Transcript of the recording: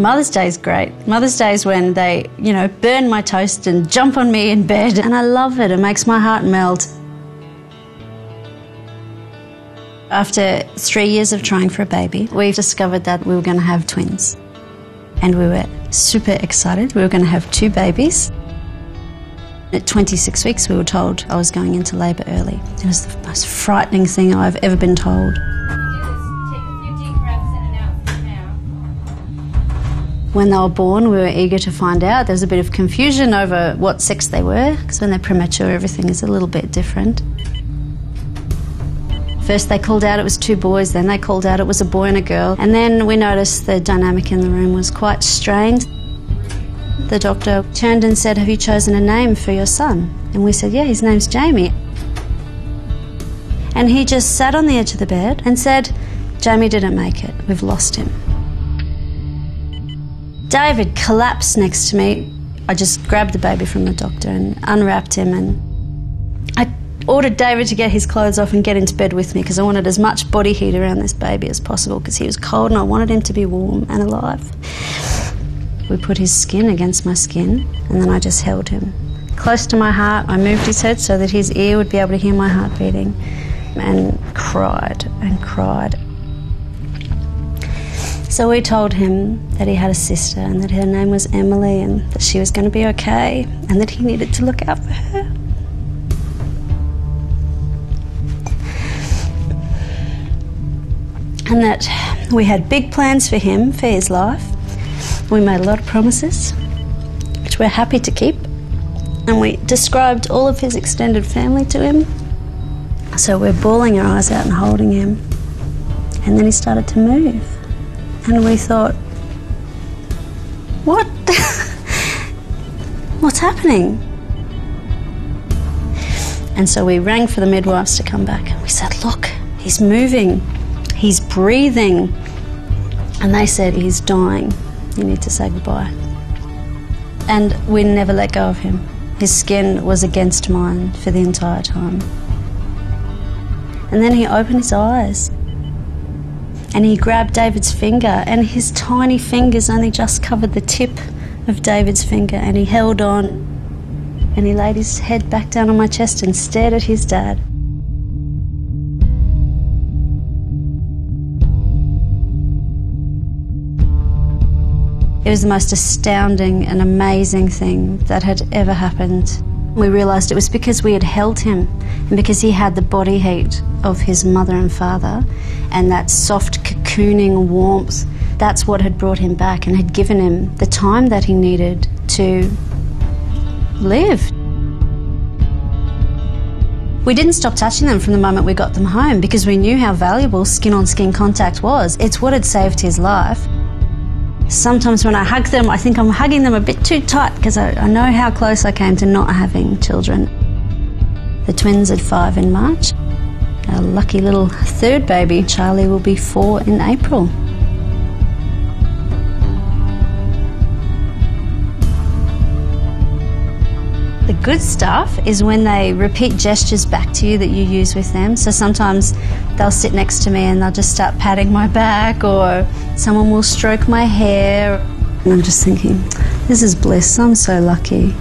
Mother's Day is great. Mother's Day is when they, burn my toast and jump on me in bed, and I love it. It makes my heart melt. After 3 years of trying for a baby, we discovered that we were going to have twins. And we were super excited. We were going to have 2 babies. At 26 weeks, we were told I was going into labour early. It was the most frightening thing I've ever been told. When they were born, we were eager to find out. There was a bit of confusion over what sex they were, because when they're premature, everything is a little bit different. First they called out it was 2 boys, then they called out it was a boy and a girl, and then we noticed the dynamic in the room was quite strained. The doctor turned and said, "Have you chosen a name for your son?" And we said, "Yeah, his name's Jamie." And he just sat on the edge of the bed and said, "Jamie didn't make it, we've lost him." David collapsed next to me. I just grabbed the baby from the doctor and unwrapped him, and I ordered David to get his clothes off and get into bed with me because I wanted as much body heat around this baby as possible because he was cold and I wanted him to be warm and alive. We put his skin against my skin and then I just held him close to my heart. I moved his head so that his ear would be able to hear my heart beating, and cried and cried. So we told him that he had a sister and that her name was Emily and that she was going to be okay and that he needed to look out for her. And that we had big plans for him, for his life. We made a lot of promises, which we're happy to keep. And we described all of his extended family to him. So we're bawling our eyes out and holding him. And then he started to move. And we thought, what? What's happening? And so we rang for the midwives to come back. And we said, look, he's moving. He's breathing. And they said, he's dying. You need to say goodbye. And we never let go of him. His skin was against mine for the entire time. And then he opened his eyes and he grabbed David's finger, and his tiny fingers only just covered the tip of David's finger, and he held on and he laid his head back down on my chest and stared at his dad. It was the most astounding and amazing thing that had ever happened. We realised it was because we had held him and because he had the body heat of his mother and father and that soft cocooning warmth. That's what had brought him back and had given him the time that he needed to live. We didn't stop touching them from the moment we got them home because we knew how valuable skin-on-skin contact was. It's what had saved his life. Sometimes when I hug them, I think I'm hugging them a bit too tight because I know how close I came to not having children. The twins are 5 in March. Our lucky little third baby, Charlie, will be 4 in April. The good stuff is when they repeat gestures back to you that you use with them. So sometimes they'll sit next to me and they'll just start patting my back, or someone will stroke my hair. And I'm just thinking, this is bliss, I'm so lucky.